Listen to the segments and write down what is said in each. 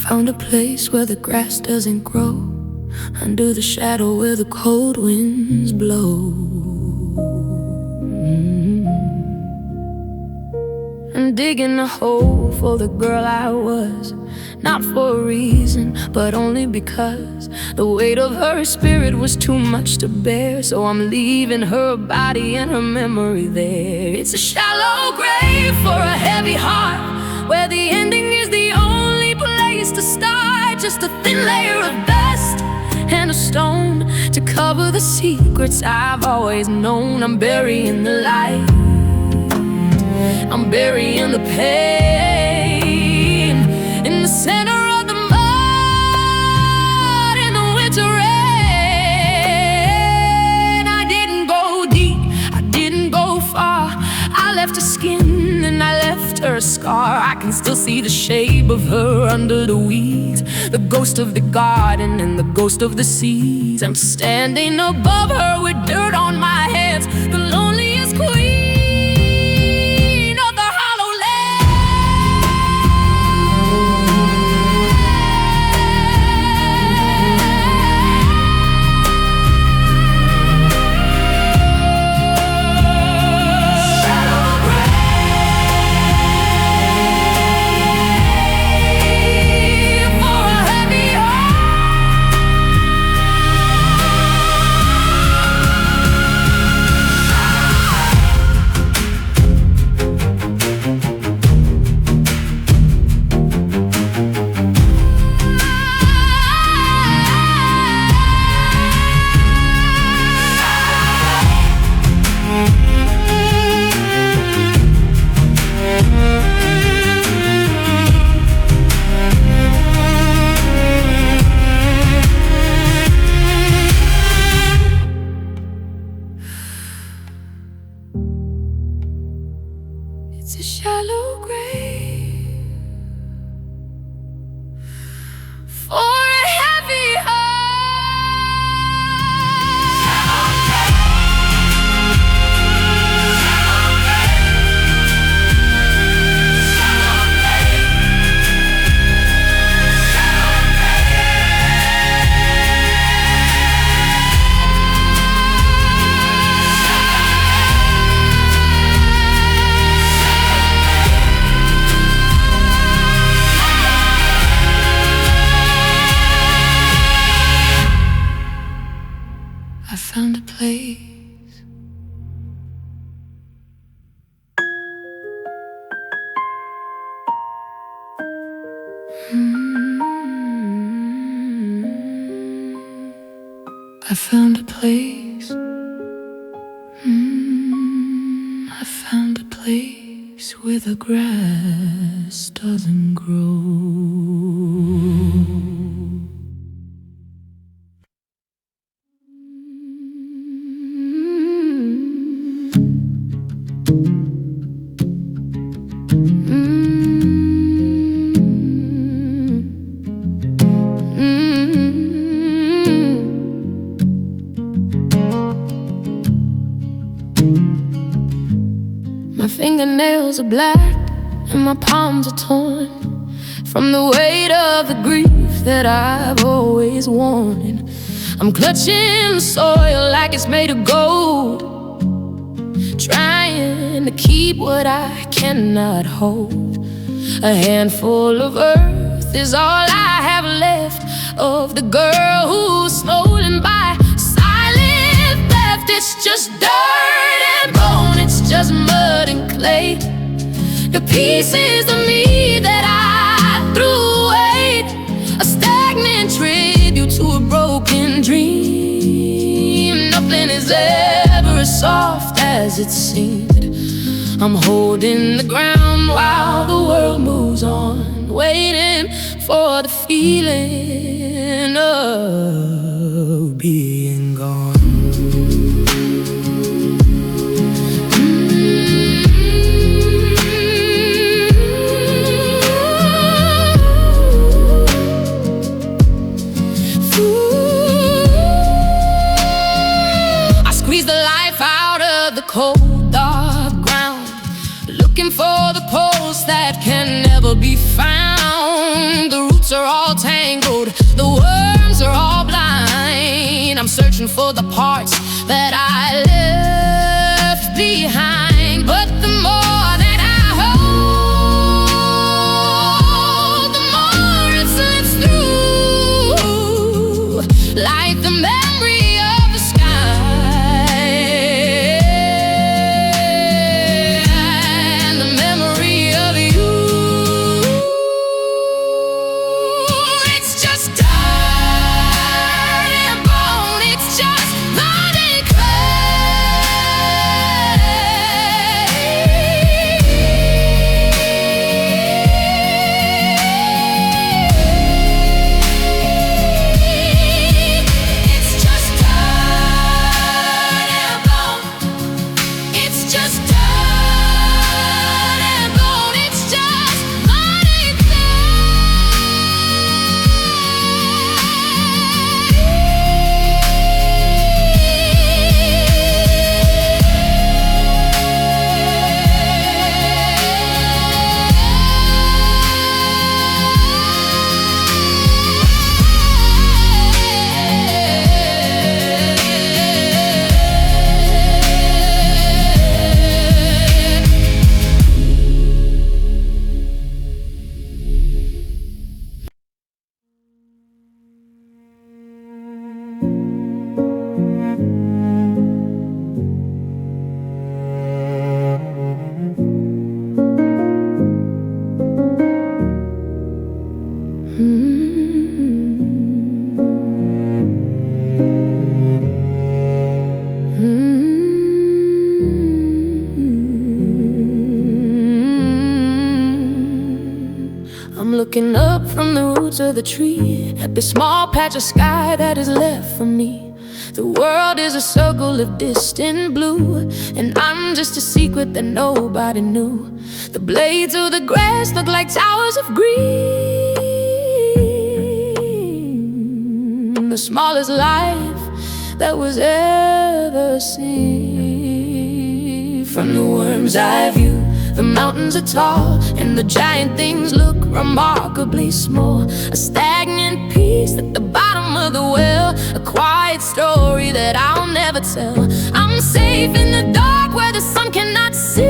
found a place where the grass doesn't grow, under the shadow where the cold winds blow. And digging a hole for the girl I was, not for a reason, but only because the weight of her spirit was too much to bear. So I'm leaving her body and her memory there. It's a shallow grave for a heavy heart, where the ending is the only place to start. Just a thin layer of dust and a stone to cover the secrets I've always known. I'm burying the light, I'm burying the pain in the center of the mud in the winter rain. I didn't go deep, I didn't go far. I left her skin and I left her a scar. I can still see the shape of her under the weeds, the ghost of the garden and the ghost of the seas. I'm standing above her with dirt on my hands, the loneliest queen. It's a shallow grave for a heavy I found a place. I found a place. I found a place where the grass doesn't grow. My fingernails are black and my palms are torn from the weight of the grief that I've always worn. I'm clutching the soil like it's made of gold, trying to keep what I cannot hold. A handful of earth is all I have left of the girl who's stolen by. Silent theft, it's just dirt and bone, it's just mud and clay. The pieces of me that I threw away, a stagnant tribute to a broken dream. Nothing is ever as soft as it seemed. I'm holding the ground while the world moves on, waiting for the feeling of being gone. I squeeze the life out of the cold, dark ground, looking for the pulse that can never be found. The roots roots are all tangled, the worms are all blind. I'm searching for the parts that I left behind. But the more that I hold, the more it slips through, like the memory of the sky and the memory of you. It's just dirt and bone, it's just mud and I'm looking up from the roots of the tree at the small patch of sky that is left for me. The world is a circle of distant blue, and I'm just a secret that nobody knew. The blades of the grass look like towers of green, the smallest life that was ever seen. From the worm's eye view, the mountains are tall, and the giant things look remarkably small. A stagnant peace at the bottom of the well, a quiet story that I'll never tell. I'm safe in the dark where the sun cannot see,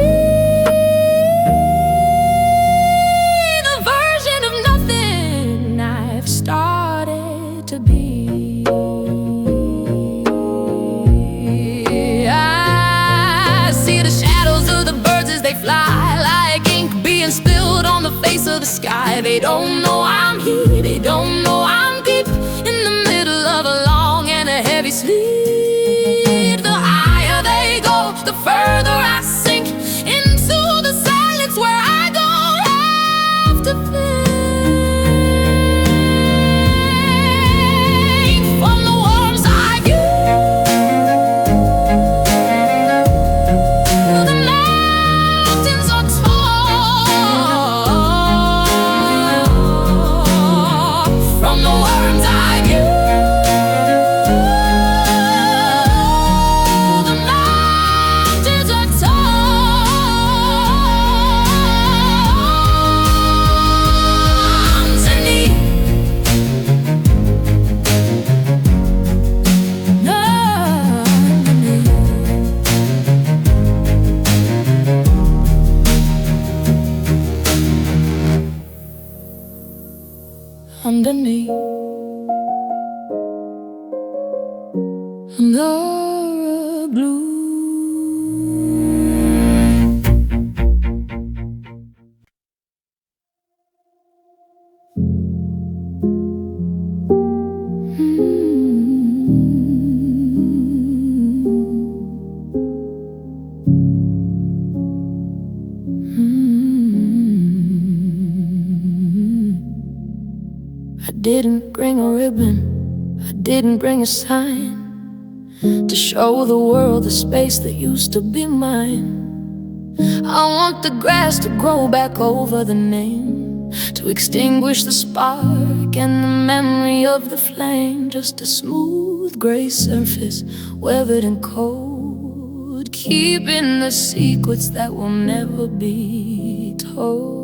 the version of nothing I've started to be. I see the shadows of the birds as they fly, like ink being spilled on the face of the sky. They don't know I'm here, they don't know I'm deep in the middle of a long and a heavy sleep. The higher they go, the further I sink into the silence where I don't have to think. From the worm's eye view, the mountains are tall. From the worm's eye view, the mountains are tall. Underneath, underneath the blue. I didn't bring a ribbon, I didn't bring a sign to show the world the space that used to be mine. I want the grass to grow back over the name, to extinguish the spark and the memory of the flame. Just a smooth gray surface, weathered and cold, keeping the secrets that will never be told.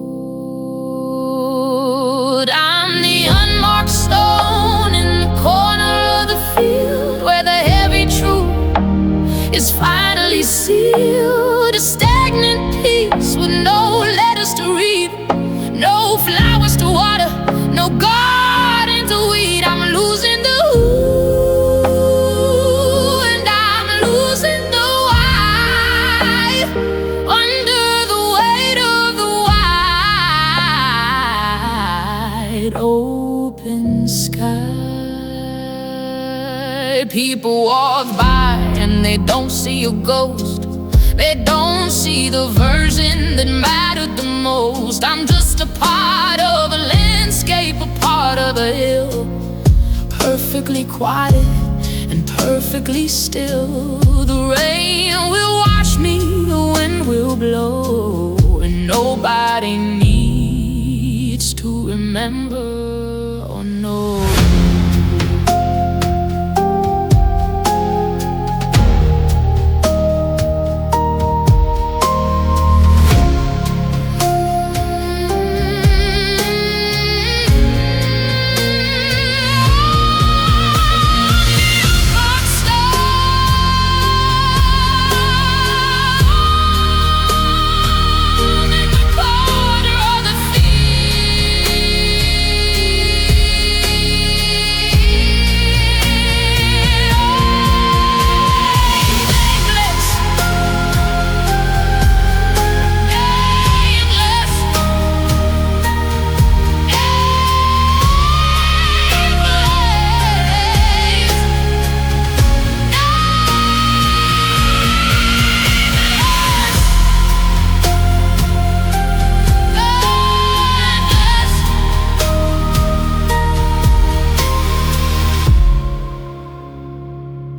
I'm the dark stone in the corner of the field, where the heavy truth is finally sealed. A stagnant peace with no letters to read, no flowers to water, no garden to weed. I'm losing the who, and I'm losing the why, under the weight of the wide open sky. People walk by and they don't see a ghost. They don't see the version that mattered the most. I'm just a part of a landscape, a part of a hill, perfectly quiet and perfectly still. The rain will wash me, the wind will blow, and nobody needs to remember or know.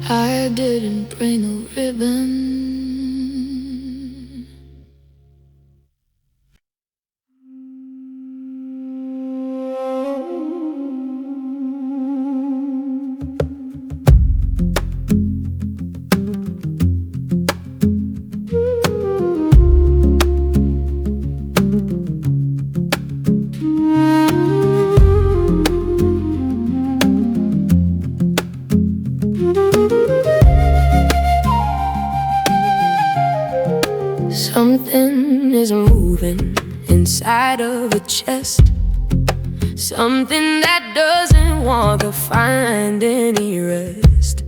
I didn't bring a ribbon. Something is moving inside of a chest, something that doesn't want to find any rest.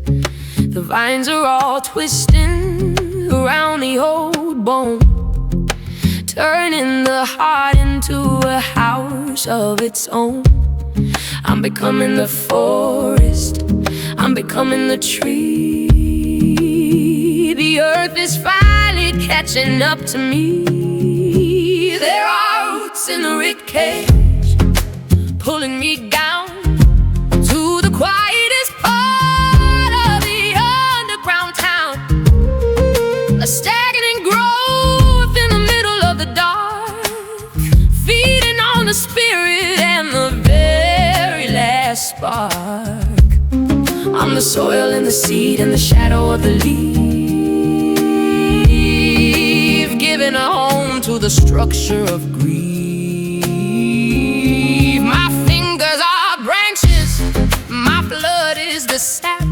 The vines are all twisting around the old bone, turning the heart into a house of its own. I'm becoming the forest, I'm becoming the tree. The earth is finally catching up to me. There are roots in the ribcage, pulling me down to the quietest part of the underground town. A stagnant growth in the middle of the dark, feeding on the spirit and the very last spark. I'm the soil and the seed and the shadow of the leaf, giving a home to the structure of grief. My fingers are branches, my blood is the sap,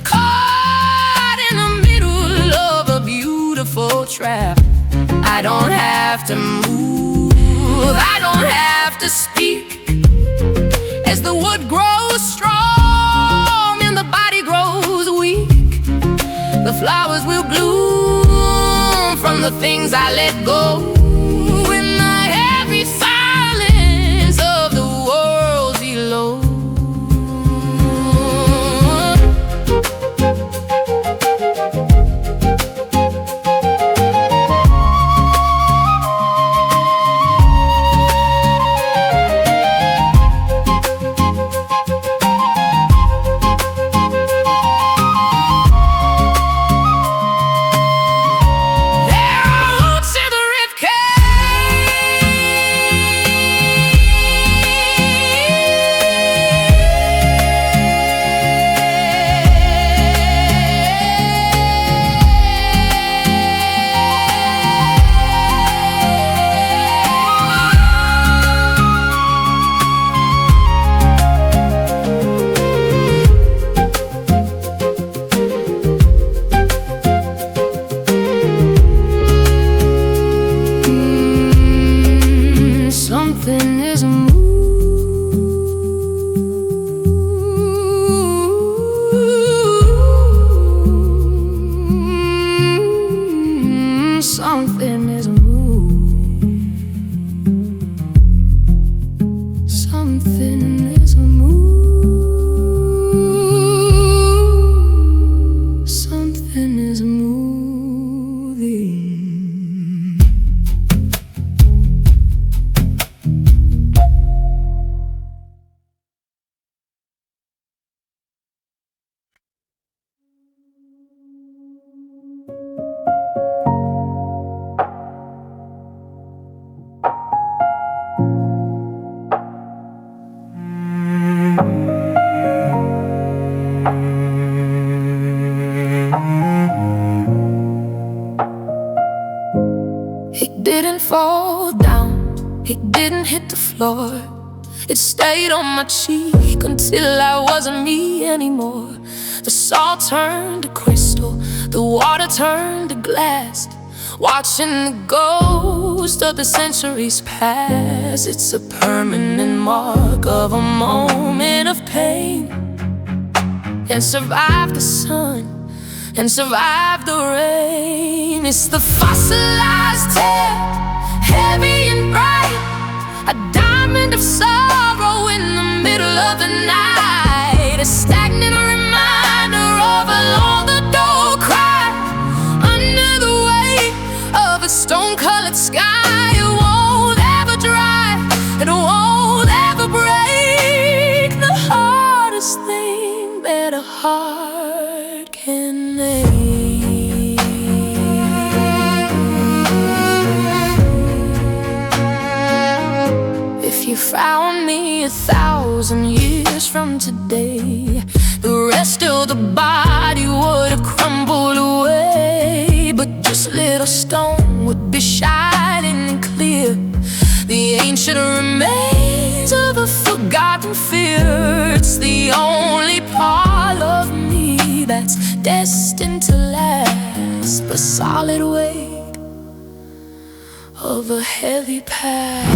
caught in the middle of a beautiful trap. I don't have to move, I don't have to speak. As the wood grows strong and the body grows weak, the flowers will bloom from the things I let go. In the heavy silence of the world's elope. There are roots in the ribcage, Something is a move. Something is a move. Something is moving. He didn't fall down, he didn't hit the floor. It stayed on my cheek until I wasn't me anymore. The salt turned to crystal, the water turned to glass. Watching the ghost of the centuries pass. It's a permanent mark of a moment of pain, and survive the sun, and survive the rain. It's the fossilized tear, heavy and bright, a diamond of sorrow in the middle of the night. A stagnant reminder of a long-ago cry under the weight of a stone-colored sky. It won't ever dry, it won't ever break. The hardest thing that a heart can make. If you found me 1,000 years from today, the rest of the body would have crumbled away, but just a little stone would be shining clear, the ancient remains of a forgotten fear. It's the only part of me that's destined to last, the solid weight of a heavy past.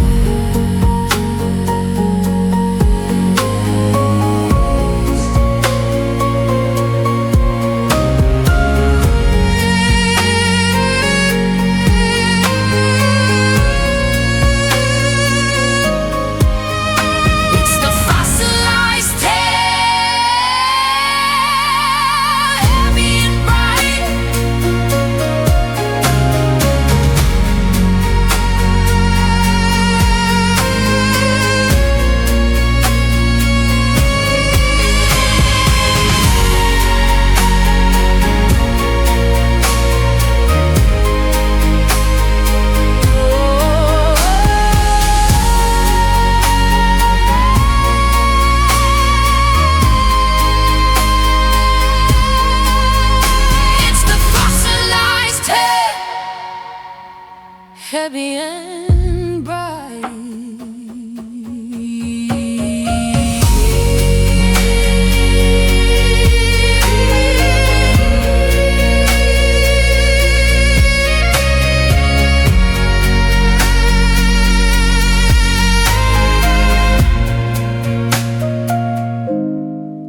Heavy and bright.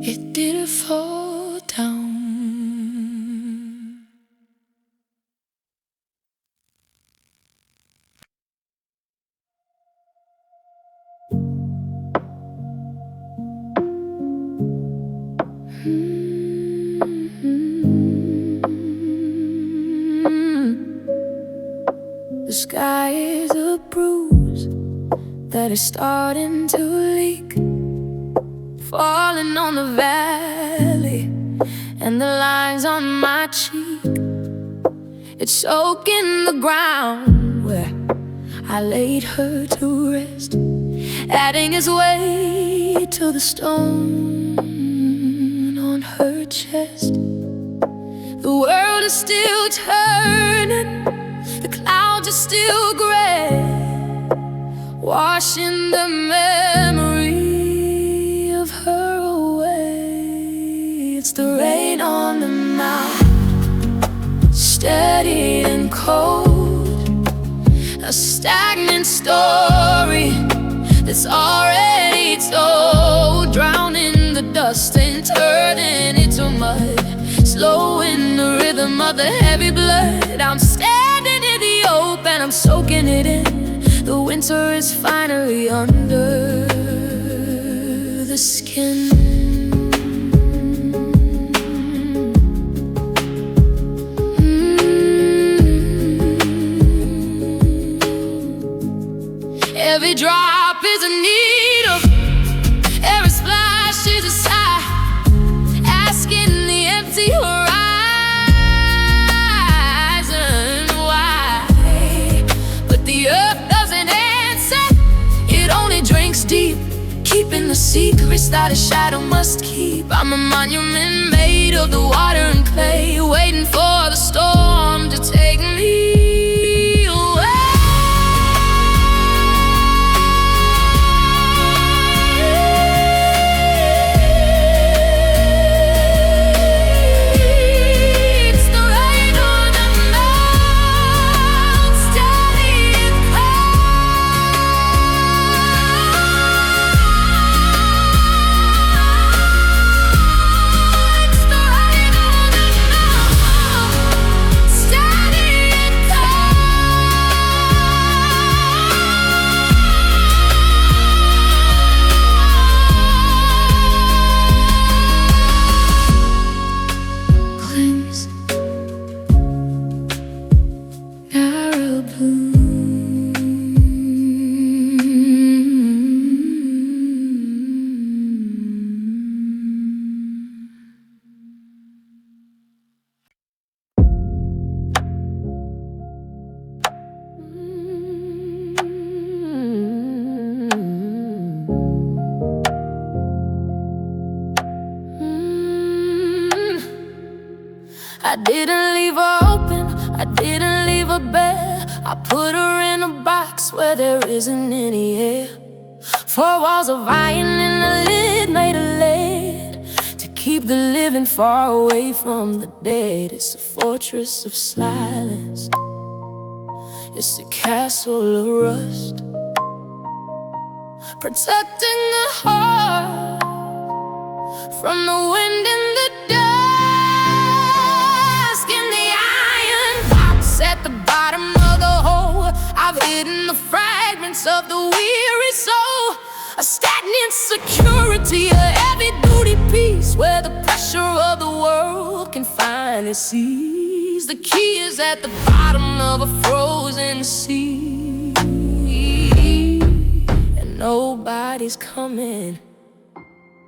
It didn't fall down. The sky is a bruise that is starting to leak, falling on the valley and the lines on my cheek. It's soaking the ground where I laid her to rest, adding its weight to the stone on her chest. The world is still turning, the clouds are still gray, washing the memory of her away. It's the rain on the mountain, steady and cold, a stagnant story that's already told, drowning the dust and turning it to mud, slowing the rhythm of the heavy blood. I'm standing winter is finally under the skin. Every drop is a needle, every splash is a sigh, asking the empty horizon why. But the earth doesn't answer, it only drinks deep, keeping the secrets that a shadow must keep. I'm a monument made of the water and clay, waiting for the storm to take me. I didn't leave her open, I didn't leave her bare. I put her in a box where there isn't any air. 4 walls of iron and a lid made of lead to keep the living far away from the dead. It's a fortress of silence, it's a castle of rust, protecting the heart from the wind and the dust. At the bottom of the hole, I've hidden the fragments of the weary soul, a stagnant security, a heavy duty peace where the pressure of the world can find its ease. The key is at the bottom of a frozen sea, and nobody's coming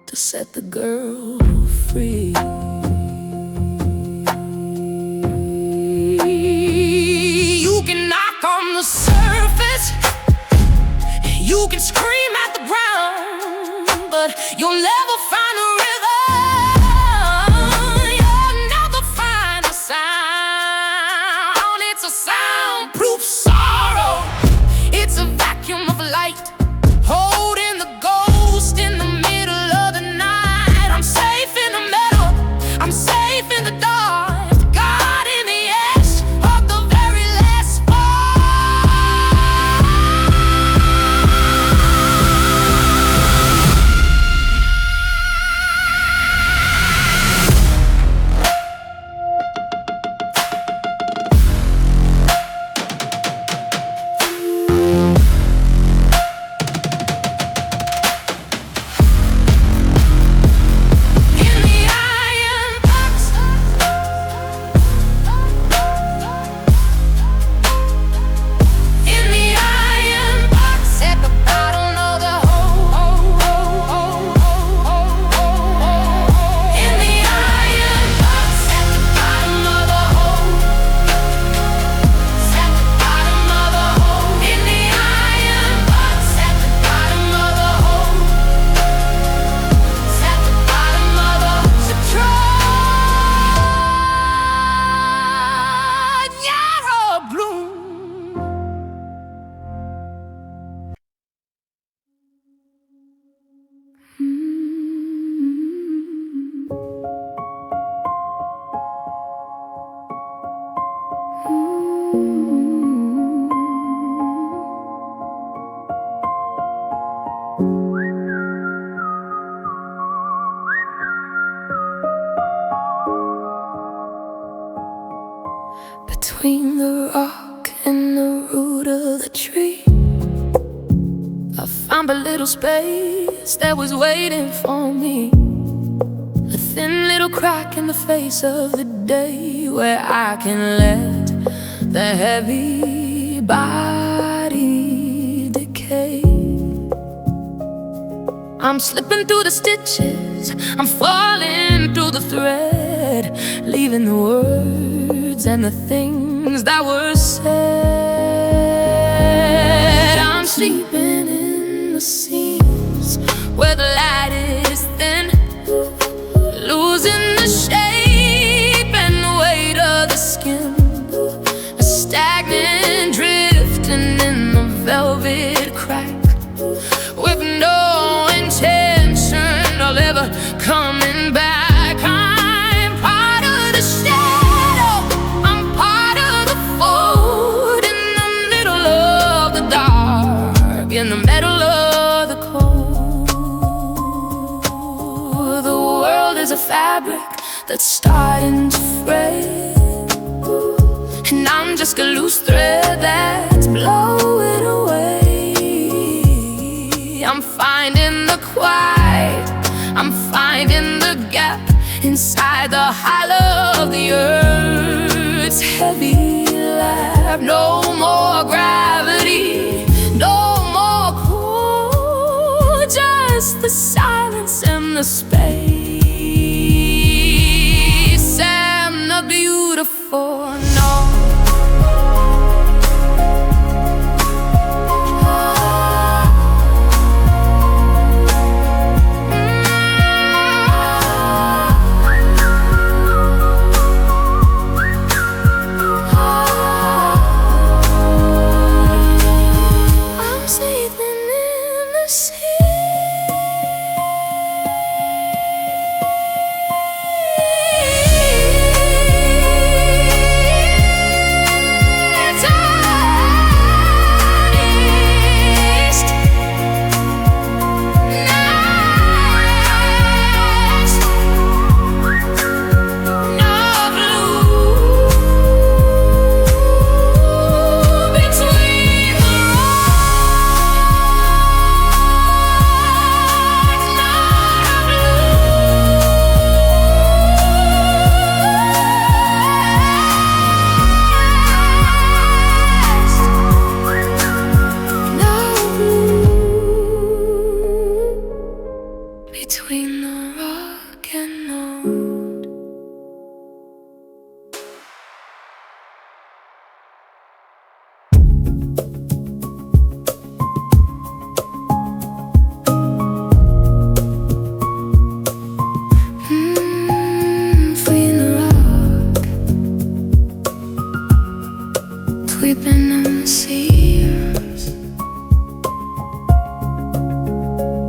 to set the girl free. On the surface, you can scream at the ground, but you'll never find a rhythm. You'll never find a sound. It's a soundproof sorrow, it's a vacuum of light, holding the ghost in the middle of the night. I'm safe in the middle, I'm safe in the dark. Between the rock and the root of the tree, found a little space that was waiting for me. A thin little crack in the face of the day, where I can let the heavy body decay. I'm slipping through the stitches, I'm falling through the thread, leaving the words and the things that were said. I'm sleeping in the seams where the light is thin, losing the shape and the weight of the skin, a stagnant drifting in the velvet crack, with no intention of ever coming back. I'm part of the shadow, I'm part of the fold, in the middle of the dark, in the middle of the cold. The world is a fabric that's starting to fray, and I'm just a loose thread that's blowing away. I'm finding the quiet, I'm finding the gap inside the hollow of the earth's heavy lap. No more gravity, no more pull, just the silence and the space and the beautiful. No. Between the rock and the road. Between the rock, sweeping in the seams.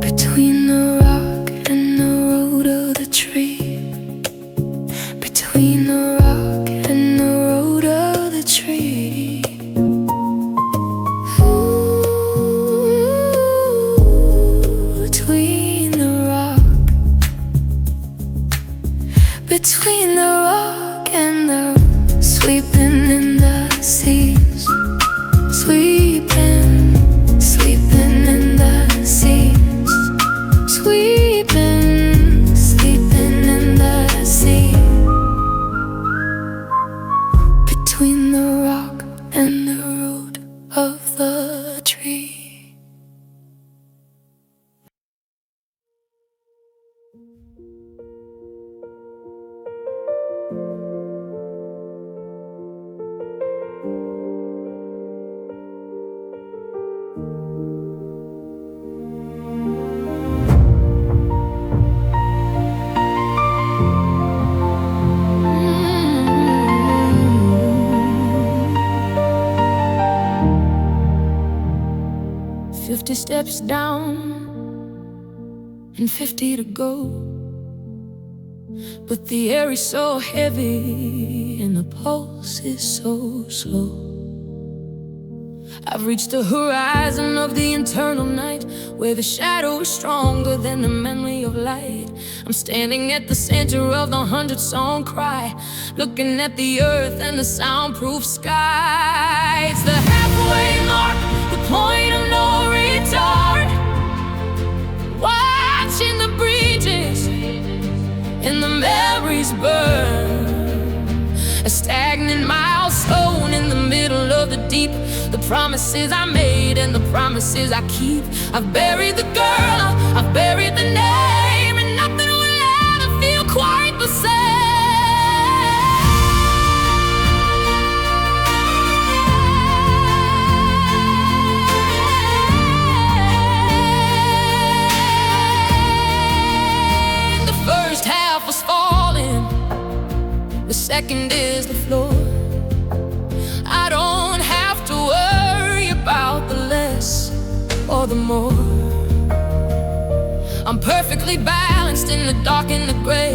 Between the rock and the road of the tree, between the rock and the road of the tree. Ooh, between the rock, between the rock and the sweeping in the seas, sweeping, sweeping in the seas, sweeping, sleeping in the sea. Between the rock and the road of the tree. Steps down and 50 to go, but the air is so heavy and the pulse is so slow. I've reached the horizon of the eternal night, where the shadow is stronger than the memory of light. I'm standing at the center of the 100-song cry, looking at the earth and the soundproof sky. It's the halfway mark, the point of no return. deep. The promises I made and the promises I keep. I've buried the girl, I've buried the name, and nothing will ever feel quite the same. The first half was falling, the second is the floor. I don't have to worry about the less or the more. I'm perfectly balanced in the dark and the gray,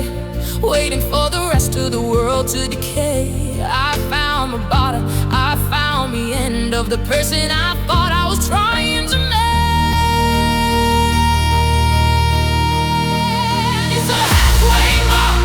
waiting for the rest of the world to decay. I found my bottom, I found the end of the person I thought I was trying to make. It's a halfway mark.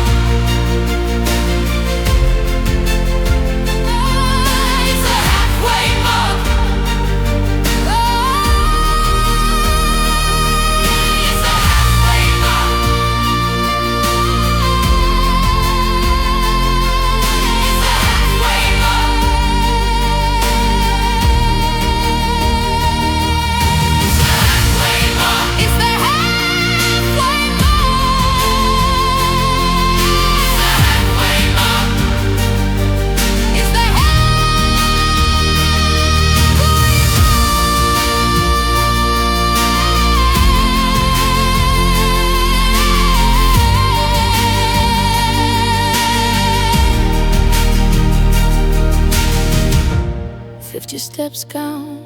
"50 steps down,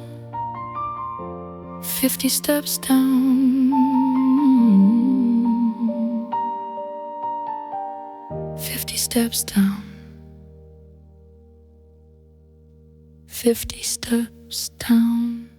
50 steps down, 50 steps down, 50 steps down."